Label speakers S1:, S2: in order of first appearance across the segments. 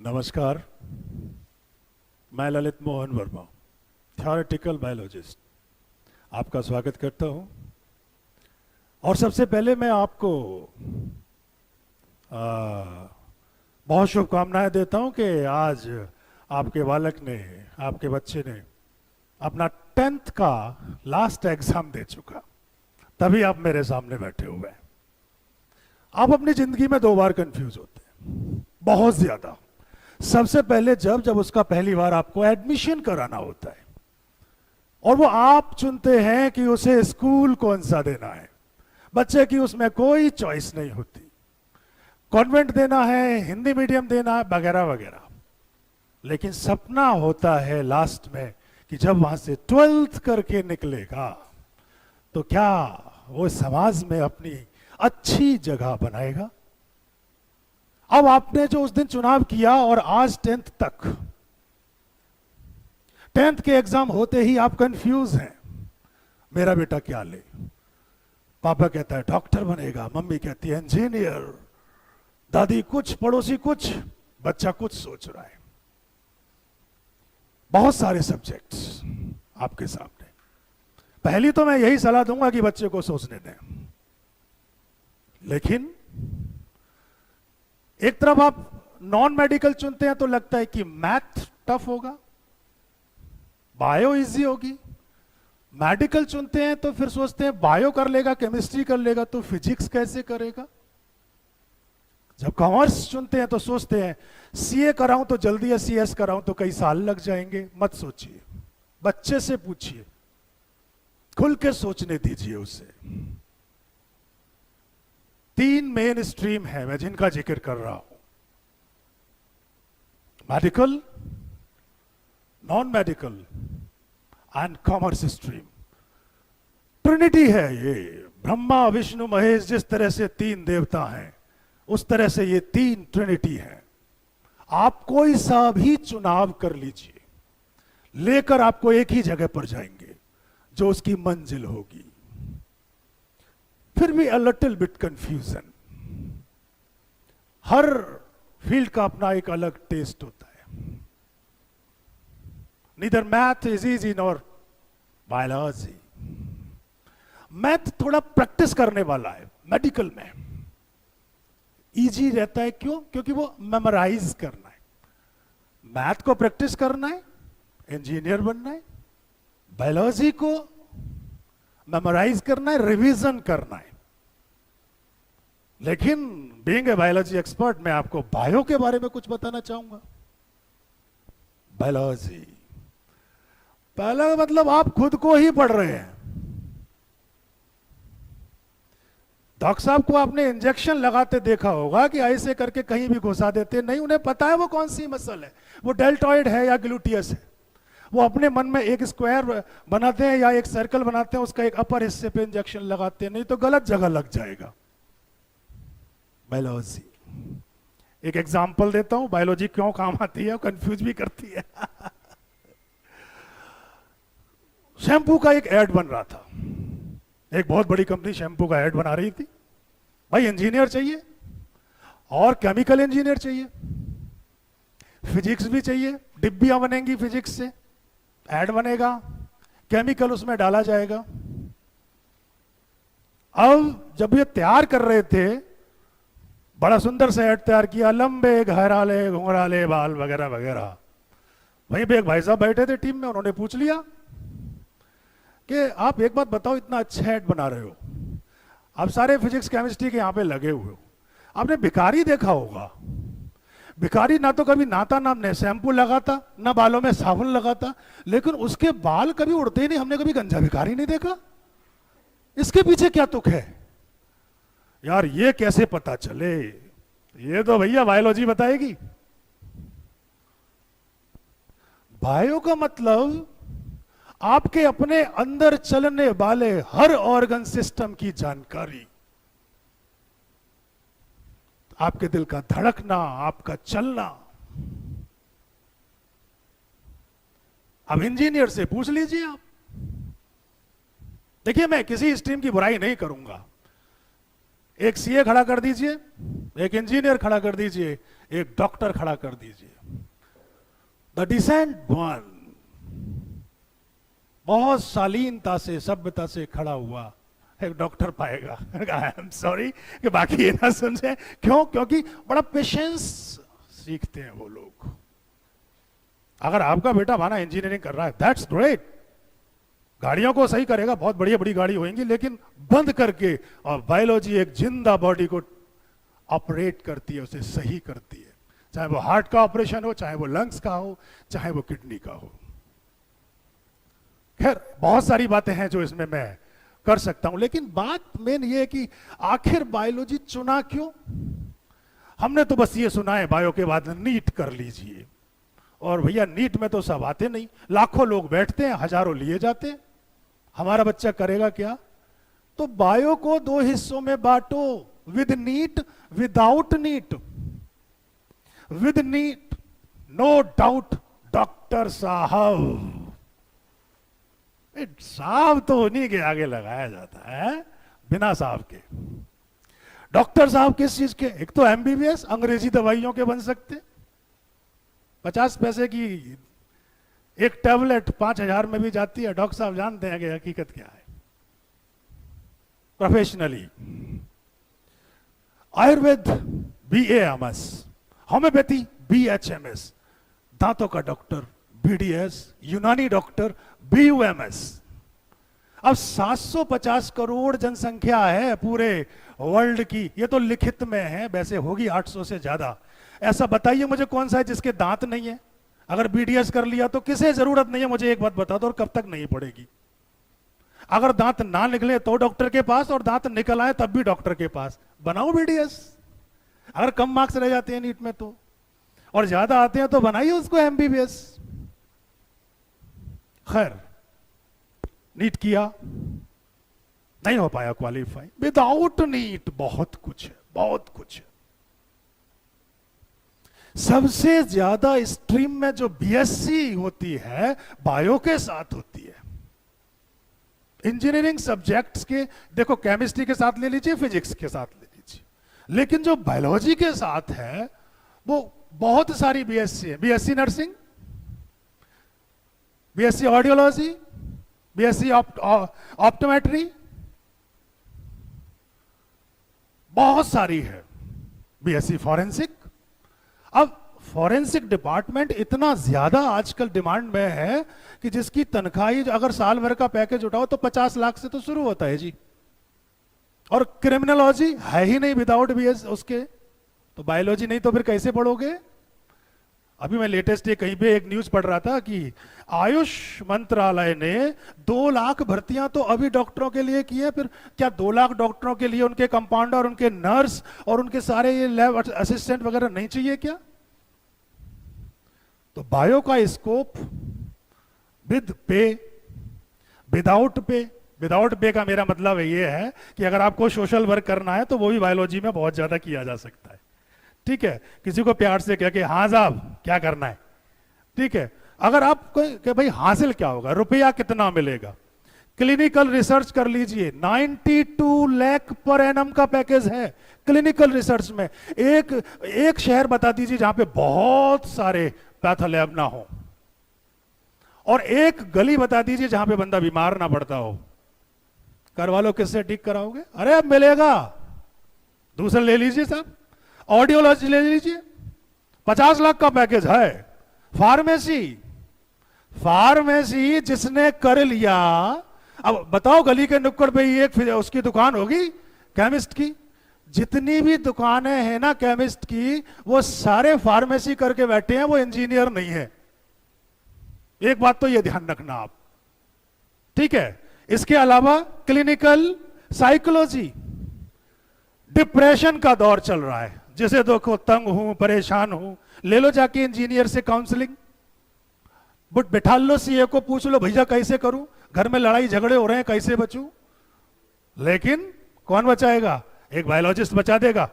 S1: नमस्कार। मैं Lalit Mohan Verma, theoretical biologist, आपका स्वागत करता हूं। और सबसे पहले मैं आपको बहुत शुभकामनाएं देता हूं कि आज आपके बालक ने, आपके बच्चे ने अपना 10th का लास्ट एग्जाम दे चुका, तभी आप मेरे सामने बैठे हुए हैं। आप अपनी जिंदगी में 2 बार कंफ्यूज होते हैं, बहुत ज्यादा। सबसे पहले जब उसका पहली बार आपको एडमिशन कराना होता है और वो आप चुनते हैं कि उसे स्कूल कौन सा देना है। बच्चे की उसमें कोई चॉइस नहीं होती, कॉन्वेंट देना है, हिंदी मीडियम देना है, वगैरह वगैरह। लेकिन सपना होता है लास्ट में कि जब वहां से 12th करके निकलेगा तो क्या वो समाज में अपनी अच्छी जगह बनाएगा। अब आपने जो उस दिन चुनाव किया और आज 10th तक, 10th के एग्जाम होते ही आप कंफ्यूज हैं, मेरा बेटा क्या ले। पापा कहता है डॉक्टर बनेगा, मम्मी कहती है इंजीनियर, दादी कुछ, पड़ोसी कुछ, बच्चा कुछ सोच रहा है। बहुत सारे सब्जेक्ट्स आपके सामने। पहली तो मैं यही सलाह दूंगा कि बच्चे को सोचने दें। लेकिन एक तरफ आप नॉन मेडिकल चुनते हैं तो लगता है कि मैथ टफ होगा, बायो इजी होगी। मेडिकल चुनते हैं तो फिर सोचते हैं बायो कर लेगा, केमिस्ट्री कर लेगा, तो फिजिक्स कैसे करेगा। जब कॉमर्स चुनते हैं तो सोचते हैं सीए कराऊं तो जल्दी है, सीएस कराऊं तो कई साल लग जाएंगे। मत सोचिए, बच्चे से पूछिए, खुल के सोचने दीजिए उसे। 3 मेन स्ट्रीम है मैं जिनका जिक्र कर रहा हूं, medical, non medical and commerce stream. Trinity है ये, ब्रह्मा विष्णु महेश। जिस तरह से 3 देवता हैं उस तरह से ये 3 ट्रिनिटी है। आप कोई सा भी चुनाव कर लीजिए, लेकर आपको एक ही जगह पर जाएंगे जो उसकी मंजिल होगी। फिर भी a little bit confusion. Her field का अपना एक अलग टेस्ट होता है। Neither math is easy nor biology. Math थोड़ा प्रैक्टिस करने वाला है, मेडिकल में इजी रहता है। क्यों? क्योंकि वो मेमोराइज करना है। मैथ को प्रैक्टिस करना है, इंजीनियर बनना है। बायोलॉजी को मेमोराइज करना है, रिवीजन करना है। लेकिन बीइंग ए बायोलॉजी एक्सपर्ट, मैं आपको बायो के बारे में कुछ बताना चाहूंगा। बायोलॉजी पहला मतलब आप खुद को ही पढ़ रहे हैं। डॉक्टर साहब को आपने इंजेक्शन लगाते देखा होगा कि ऐसे करके कहीं भी घुसा देते नहीं, उन्हें पता है वो कौन सी मसल है, वो डेल्टॉइड है या ग्लूटियस है। वो अपने मन में एक स्क्वायर बनाते हैं या एक सर्कल बनाते हैं, उसका एक अपर हिस्से पे इंजेक्शन लगाते हैं, नहीं तो गलत जगह लग जाएगा। बायोलॉजी, एक एग्जांपल देता हूं बायोलॉजी क्यों काम आती है, कंफ्यूज भी करती है। शैम्पू का एक ऐड बन रहा था, एक बहुत बड़ी कंपनी शैम्पू का ऐड बना रही थी। भाई इंजीनियर चाहिए और केमिकल इंजीनियर चाहिए, फिजिक्स भी चाहिए, डिब्बियां बनेंगी फिजिक्स से, ऐड बनेगा, केमिकल उसमें डाला जाएगा। अब जब ये तैयार कर रहे थे, बड़ा सुंदर सा ऐड तैयार किया, लंबे घराले घुंघराले बाल वगैरह वगैरह। वहीं पे एक भाई साहब बैठे थे टीम में, उन्होंने पूछ लिया कि आप एक बात बताओ, इतना अच्छा ऐड बना रहे हो, आप सारे फिजिक्स केमिस्ट्री के यहां पे लगे हुए हो, आपने भिखारी देखा होगा। भिखारी ना तो कभी नाता ना शैम्पू लगाता, ना बालों में साबुन लगाता, लेकिन उसके बाल कभी उड़ते ही नहीं। हमने कभी गंजा भिखारी नहीं देखा। इसके पीछे क्या तुक है यार, ये कैसे पता चले? ये तो भैया बायोलॉजी बताएगी। बायो का मतलब आपके अपने अंदर चलने वाले हर ऑर्गन सिस्टम की जानकारी, आपके दिल का धड़कना, आपका चलना। अब इंजीनियर से पूछ लीजिए आप। देखिए, मैं किसी स्ट्रीम की बुराई नहीं करूंगा। एक सीए खड़ा कर दीजिए, एक इंजीनियर खड़ा कर दीजिए, एक डॉक्टर खड़ा कर दीजिए, द डिसेंट वन बहुत शालीनता से, सभ्यता से खड़ा हुआ एक डॉक्टर पाएगा। आई एम सॉरी कि बाकी ये ना समझे, क्यों? क्योंकि बड़ा पेशेंस सीखते हैं वो लोग। अगर आपका बेटा माना इंजीनियरिंग कर रहा है, दैट्स ग्रेट, गाड़ियों को सही करेगा, बहुत बढ़िया बड़ी गाड़ी होंगी, लेकिन बंद करके, और बायोलॉजी एक जिंदा बॉडी को ऑपरेट करती है, उसे सही करती है, चाहे वो हार्ट का ऑपरेशन हो, चाहे वो लंग्स का हो, चाहे वो किडनी का हो। खैर बहुत सारी बातें हैं जो इसमें मैं कर सकता हूं, लेकिन बात मेन ये है कि आखिर बायोलॉजी चुना क्यों? हमने तो बस ये सुना है बायो के बाद नीट कर लीजिए, और भैया नीट में तो सब आते नहीं, लाखों लोग बैठते हैं, हजारों लिए जाते हैं, हमारा बच्चा करेगा क्या? तो बायो को दो हिस्सों में बांटो, with NEET, without NEET. With NEET no doubt doctor साहब, साहब तो उन्हीं के आगे लगाया जाता है, बिना साहब के। डॉक्टर साहब किस चीज के? एक तो एमबीबीएस, अंग्रेजी दवाइयों के बन सकते, 50 पैसे की एक टैबलेट 5,000 में भी जाती है। डॉक्टर साहब जानते हैं कि हकीकत क्या है। Professionally Ayurveda BAMS, homeopathy BHMS, दांतों का डॉक्टर BDS, यूनानी डॉक्टर BUMS। अब 750 करोड़ जनसंख्या है पूरे वर्ल्ड की, ये तो लिखित में है, वैसे होगी 800 से ज्यादा। ऐसा बताइए मुझे कौन सा है जिसके दांत नहीं है? अगर BDS कर लिया तो किसे जरूरत नहीं है, मुझे एक बात बता दो, और कब तक नहीं पड़ेगी? अगर दांत ना निकले तो डॉक्टर के पास, और दांत निकल आए तब भी डॉक्टर के पास। बनाओ BDS। अगर कम मार्क्स रह जाते हैं नीट में तो, और ज्यादा आते हैं तो बनाइए उसको MBBS। खैर नीट किया, नहीं हो पाया क्वालिफाई। विदाउट नीट बहुत कुछ है, बहुत कुछ है। सबसे ज्यादा स्ट्रीम में जो BSc होती है बायो के साथ होती है। इंजीनियरिंग सब्जेक्ट्स के देखो, केमिस्ट्री के साथ ले लीजिए, फिजिक्स के साथ ले लीजिए, लेकिन जो बायोलॉजी के साथ है वो बहुत सारी BSc है। BSc nursing, BSc audiology, BSc optometry, बहुत सारी है। BSc forensic. अब फॉरेंसिक डिपार्टमेंट इतना ज्यादा आजकल डिमांड में है कि जिसकी तनख्वाही अगर साल भर का पैकेज उठाओ तो 50 लाख से तो शुरू होता है जी। और क्रिमिनोलॉजी है ही नहीं विदाउट BS उसके, तो बायोलॉजी नहीं तो फिर कैसे पढ़ोगे? अभी मैं लेटेस्ट कहीं पे एक न्यूज पढ़ रहा था कि आयुष मंत्रालय ने 2 लाख भर्तियां तो अभी डॉक्टरों के लिए की है, फिर क्या 2 लाख डॉक्टरों के लिए उनके कंपाउंडर, उनके नर्स और उनके सारे ये लैब असिस्टेंट वगैरह नहीं चाहिए क्या? तो बायो का स्कोप विद पे, विदाउट पे। विदाउट पे का मेरा मतलब ये है कि अगर आपको सोशल वर्क करना है तो वो भी बायोलॉजी में बहुत ज्यादा किया जा सकता है। ठीक है, किसी को प्यार से कह के हाँ साहब क्या करना है, ठीक है। अगर आप कि भाई हासिल क्या होगा, रुपया कितना मिलेगा, क्लिनिकल रिसर्च कर लीजिए, 92 लाख पर एनम का पैकेज है क्लिनिकल रिसर्च में। एक शहर बता दीजिए जहां पे बहुत सारे पैथोलैब ना हो, और एक गली बता दीजिए जहां पे बंदा बीमार ना पड़ता हो। करवा लो, किससे ठीक कराओगे? अरे अब मिलेगा, दूसरा ले लीजिए साहब, ऑडियोलॉजी ले लीजिए, 50 लाख का पैकेज है। फार्मेसी जिसने कर लिया, अब बताओ गली के नुक्कड़ पे ही एक उसकी दुकान होगी केमिस्ट की। जितनी भी दुकानें हैं ना केमिस्ट की, वो सारे फार्मेसी करके बैठे हैं, वो इंजीनियर नहीं है। एक बात तो ये ध्यान रखना आप, ठीक है। इसके अलावा क्लिनिकल साइकोलॉजी, डिप्रेशन का दौर चल रहा है, जिसे देखो तंग हूं, परेशान हूं, ले लो जाके इंजीनियर से काउंसलिंग, बट बैठा लो सीए को, पूछ लो भैया कैसे करूं, घर में लड़ाई झगड़े हो रहे हैं कैसे बचूं। लेकिन कौन बचाएगा? एक बायोलॉजिस्ट बचा देगा,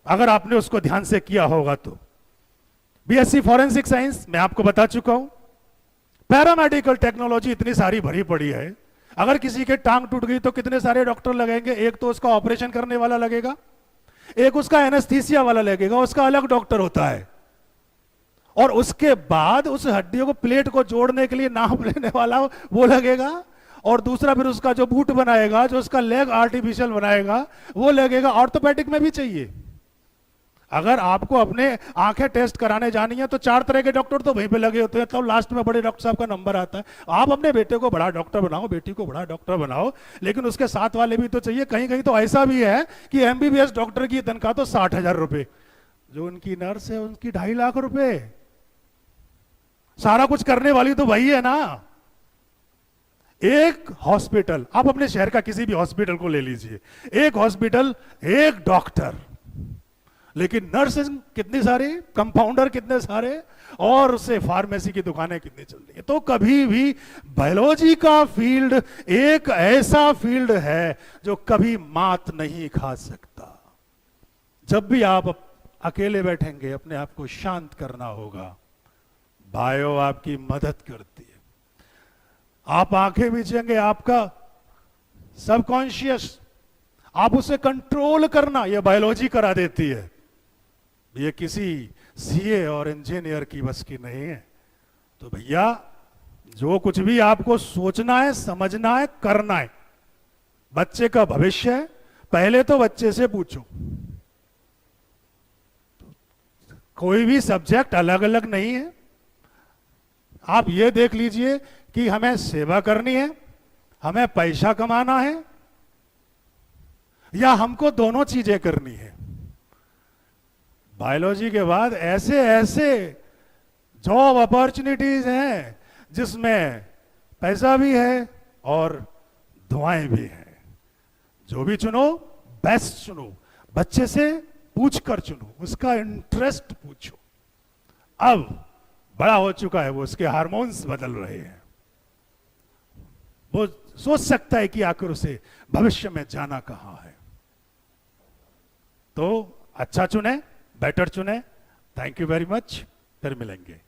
S1: अगर आपने उसको ध्यान से किया होगा तो। BSc फॉरेंसिक साइंस मैं आपको बता चुका हूं। पैरामेडिकल टेक्नोलॉजी इतनी सारी भरी पड़ी है, अगर किसी के टांग टूट गई तो कितने सारे डॉक्टर लगेंगे, एक तो उसका ऑपरेशन करने वाला लगेगा, एक उसका एनेस्थीसिया वाला लगेगा, उसका अलग डॉक्टर होता है। और उसके बाद उस हड्डियों को, प्लेट को जोड़ने के लिए नाप लेने वाला वो लगेगा। और दूसरा फिर उसका जो बूट बनाएगा, जो उसका लेग आर्टिफिशियल बनाएगा, वो लगेगा। ऑर्थोपेडिक में भी चाहिए। अगर आपको अपने आंखें टेस्ट कराने जानी है तो 4 तरह के डॉक्टर तो वहीं पे लगे होते हैं, तो लास्ट में बड़े डॉक्टर साहब का नंबर आता है। आप अपने बेटे को बड़ा डॉक्टर बनाओ, बेटी को बड़ा डॉक्टर बनाओ, लेकिन उसके साथ वाले भी तो चाहिए। कहीं कहीं तो ऐसा भी है कि एमबीबीएस डॉक्टर की तनख्वाह तो 60,000 रुपए, जो उनकी नर्स है उनकी 2.5 लाख रुपए। सारा कुछ करने वाली तो वही है ना। एक हॉस्पिटल, आप अपने शहर का किसी भी हॉस्पिटल को ले लीजिए, एक हॉस्पिटल, एक डॉक्टर, लेकिन नर्सेज कितनी सारी, कंपाउंडर कितने सारे, और उससे फार्मेसी की दुकानें कितनी चल रही है। तो कभी भी बायोलॉजी का फील्ड एक ऐसा फील्ड है जो कभी मात नहीं खा सकता। जब भी आप अकेले बैठेंगे, अपने आप को शांत करना होगा। बायो आपकी मदद करती है। आप आंखें मीचेंगे, आपका सबकॉन्शियस, आप उसे कंट्रोल करना, यह बायोलॉजी करा देती है। ये किसी सीए और इंजीनियर की बस की नहीं है। तो भैया, जो कुछ भी आपको सोचना है, समझना है, करना है, बच्चे का भविष्य है, पहले तो बच्चे से पूछो। कोई भी सब्जेक्ट अलग अलग नहीं है। आप ये देख लीजिए कि हमें सेवा करनी है, हमें पैसा कमाना है, या हमको दोनों चीजें करनी है। बायोलॉजी के बाद ऐसे ऐसे जॉब अपॉर्चुनिटीज हैं जिसमें पैसा भी है और दुआएं भी हैं। जो भी चुनो, बेस्ट चुनो, बच्चे से पूछ कर चुनो, उसका इंटरेस्ट पूछो। अब बड़ा हो चुका है वो, उसके हार्मोन्स बदल रहे हैं, वो सोच सकता है कि आखिर उसे भविष्य में जाना कहां है। तो अच्छा चुने, बेटर चुने। Thank you very much. फिर मिलेंगे।